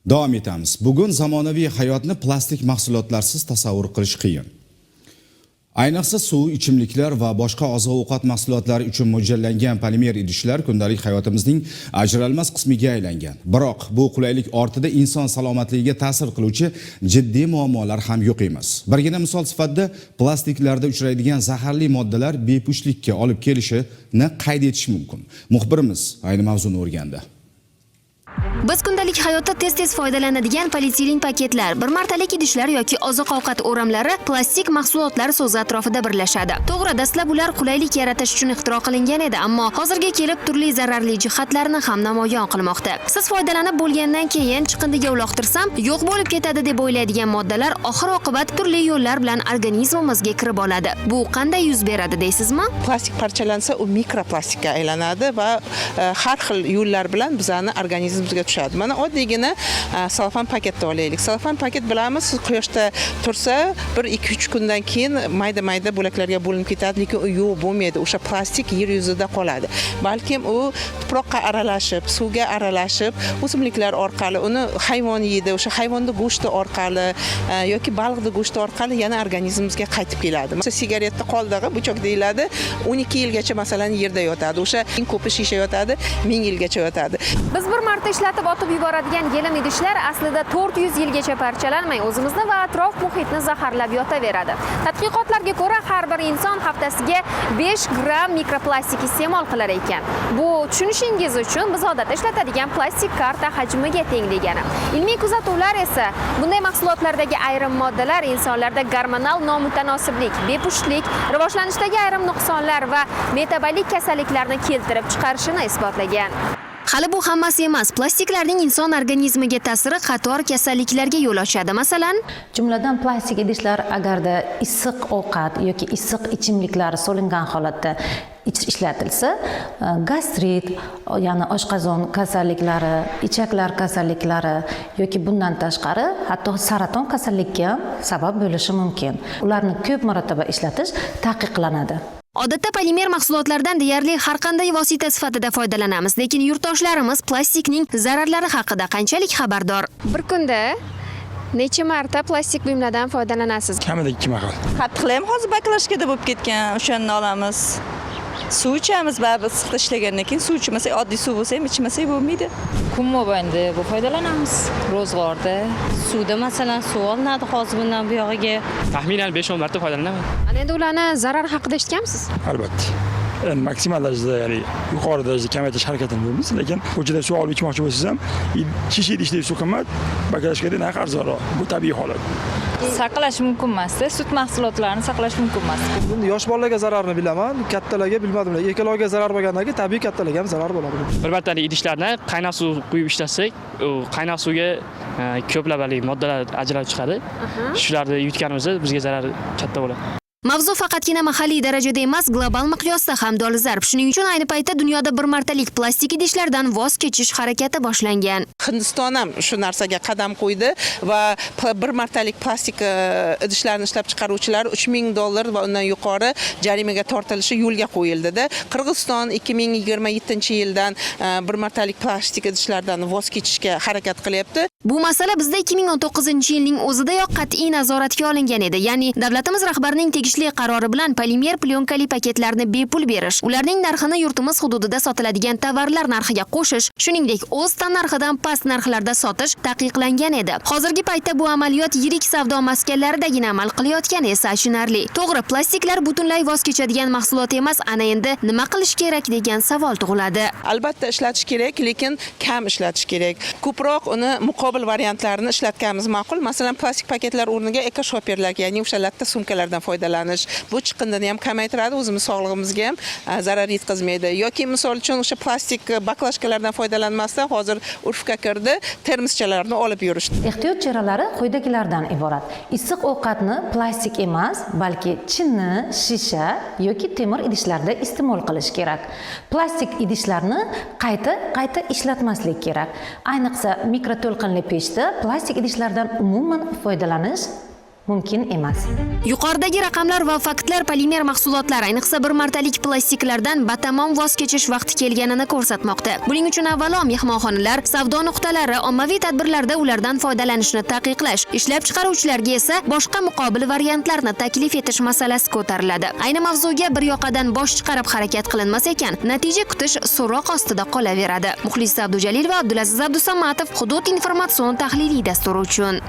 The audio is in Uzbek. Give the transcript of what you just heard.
Davom etamiz. Bugun zamonaviy hayotni plastik mahsulotlarsiz tasavvur qilish qiyin. Ayniqsa suv, ichimliklar va boshqa oziq-ovqat mahsulotlari uchun mo'ljallangan polimer idishlar kundalik hayotimizning ajralmas qismiga aylangan. Biroq bu qulaylik ortida inson salomatligiga ta'sir qiluvchi jiddiy muammolar ham yo'q emas. Birgina misol sifatida plastiklarda uchraydigan zaharli moddalar bepushtlikka olib kelishini qayd etish mumkin. Muxbirimiz ayni mavzuni o'rgandi. Biz kundalik hayotda tez-tez foydalanadigan polietilen paketlar, bir martalik idishlar yoki oziq-ovqat o'ramlari plastik mahsulotlar so'zi atrofida birlashadi. To'g'ri, dastlab ular qulaylik yaratish uchun ixtiro qilingan edi, ammo hozirga kelib turli zararli jihatlarni ham namoyon qilmoqda. Siz foydalanib bo'lgandan keyin chiqindiga uloqtirsam, yo'q bo'lib ketadi deb o'ylaydigan moddalar oxir-oqibat turli yo'llar bilan organizmimizga kirib oladi. Bu qanday yuz beradi deysizmi? Plastik parchalansa, u mikroplastikka aylanadi va har xil yo'llar bilan bizani organizmimizga tushadi. Mana oddiygina salofan paketni olaylik. Salofan paket bilamiz, quyoshda tursa 1-2-3 kundan keyin mayda-mayda bo'laklarga bo'linib ketadi, lekin u yo'q bo'lmaydi. O'sha plastik yer yuzida qoladi. Balkim u tuproqqa aralashib, suvga aralashib, o'simliklar orqali uni hayvon yeydi. O'sha hayvonning go'shti orqali yoki baliqning go'shti orqali yana organizmimizga qaytib keladi. Masalan, sigaretning qoldig'i, buchoq deyiladi, 12 yilgacha masalan yerda yotadi. O'sha eng ko'pi shisha yotadi, 1000 yilgacha yotadi. Biz bir marta ishlatib otib yuboradigan yelim idishlar aslida 400 yilgacha parchalanmay o'zimizni va atrof muhitni zaharlab yotaveradi. Tadqiqotlarga ko'ra, har bir inson haftasiga 5 gram mikroplastik iste'mol qilar ekan. Bu tushunishingiz uchun biz odatda ishlatadigan plastik karta hajmiga teng degani. Ilmiy kuzatuvlar esa bunday mahsulotlardagi ayrim moddalar insonlarda gormonal nomutanosiblik, bepushtlik, rivojlanishdagi ayrim nuqsonlar va metabolik kasalliklarni keltirib chiqarishini isbotlagan. Hali bu hammasi emas. Plastiklarning inson organizmiga ta'siri qator kasalliklarga yo'l ochadi. Masalan, jumladan plastik idishlar agarda issiq ovqat yoki issiq ichimliklar solingan holatda ishlatilsa, gastrit, ya'ni oshqozon kasalliklari, ichaklar kasalliklari yoki bundan tashqari hatto saraton kasallikka ham sabab bo'lishi mumkin. Ularni ko'p marotaba ishlatish taqiqlanadi. Odatda polimer mahsulotlardan deyarli har qanday vosita sifatida foydalanamiz, lekin yurtdoshlarimiz plastikning zararlari haqida qanchalik xabardor? Bir kunda necha marta plastik buyumlardan foydalanasiz? Kamida 2 mahal. Qattiqlar ham hozir baklashkada bo'lib ketgan, o'shandan olamiz. Suv ichamiz, baribir issiqda ishlagandan keyin suv ichmasak, oddiy suv bo'lsa ham ichmasak bo'lmaydi. Kun mobaynida bu foydalanamiz. Ro'zg'orda, suvda masalan suv olinadi hozir bundan bu yog'iga. Taxminan 5-10 marta foydalanaman. Ana endi ularni zarar haqida eshitganmisiz? Albatta. Maksimal darajada, ya'ni yuqori darajada kamaytirish harakatini qilamiz, lekin ko'chada suv olib ichmoqchi bo'lsangiz ham, shisha idishli suv qimmat, baklashkada narxi arzonroq. Bu tabiiy holat. Saqlash mumkin emas, sut mahsulotlarini saqlash mumkin emas. Buni yosh bolalarga zararni bilaman, kattalarga bilmadim. Ekologga zarar bo'lgandan keyin tabiiy kattalarga ham zarar bo'ladi. Bir martalik idishlarni qaynoq suv quyib ishlatsak, u qaynoq suvga ko'plab moddalar ajralib chiqadi. Shularni yutganimizda bizga zarar katta bo'ladi. Mavzu faqatgina mahalliy darajada emas, global miqyosda ham dolzarb. Shuning uchun ayni paytda dunyoda bir martalik plastik idishlardan voz kechish harakati boshlangan. Hindiston ham shu narsaga qadam qo'ydi va bir martalik plastik idishlarni ishlab chiqaruvchilar $3000 va undan yuqori jarimaga tortilishi yo'lga qo'yildi-da. Qirg'iziston 2027-yildan bir martalik plastik idishlardan voz kechishga harakat qilyapti. Bu masala bizda 2019-yilning o'zidayoq qat'iy nazoratga olingan edi. Ya'ni davlatimiz rahbarining tegishli qarori bilan polimer plyonkali paketlarni bepul berish, ularning narxini yurtimiz hududida sotiladigan tovarlar narxiga qo'shish, shuningdek o'z tan narxidan past narxlarda sotish taqiqlangan edi. Hozirgi paytda bu amaliyot yirik savdo maskanlaridagina amal qilayotgani esa achinarli. To'g'ri, plastiklar butunlay voz kechadigan mahsulot emas, ana endi nima qilish kerak degan savol tug'iladi. Albatta ishlatish kerak, lekin kam ishlatish kerak. Ko'proq uni muqobil variantlarini ishlatganimiz ma'qul. Masalan, plastik paketlar o'rniga ekoshopperlar, ya'ni o'sha latta sumkalardan foydalanish, bu chiqindini ham kamaytiradi, o'zimiz sog'lig'imizga ham zarar yetkazmaydi. Yoki misol uchun o'sha plastik baklashkalardan foydalanmasdan hozir urfga kirdi, termoschalarni olib yurishdi. Ehtiyot choralari quyidagilardan iborat. Issiq ovqatni plastik emas, balki chinni, shisha yoki temir idishlarda iste'mol qilish kerak. Plastik idishlarni qayta ishlatmaslik kerak. Ayniqsa mikroto'lqinli pechda plastik idishlardan umuman foydalanish mumkin emas. Yuqoridagi raqamlar va faktlar polimer mahsulotlar, ayniqsa bir martalik plastiklardan batamom voz kechish vaqti kelganini ko'rsatmoqda. Buning uchun avvalo mehmonxonalar, savdo nuqtalari, ommaviy tadbirlarda ulardan foydalanishni taqiqlash, ishlab chiqaruvchilarga esa boshqa muqobil variantlarni taklif etish masalasi ko'tariladi. Ayni mavzuga bir yoqadan bosh chiqarib harakat qilinmas ekan, natija kutish so'roq ostida qolaveradi. Muxlis Abdujalil va Abdulaziz Abdusamatov Hudud informatsion tahliliy dasturi uchun.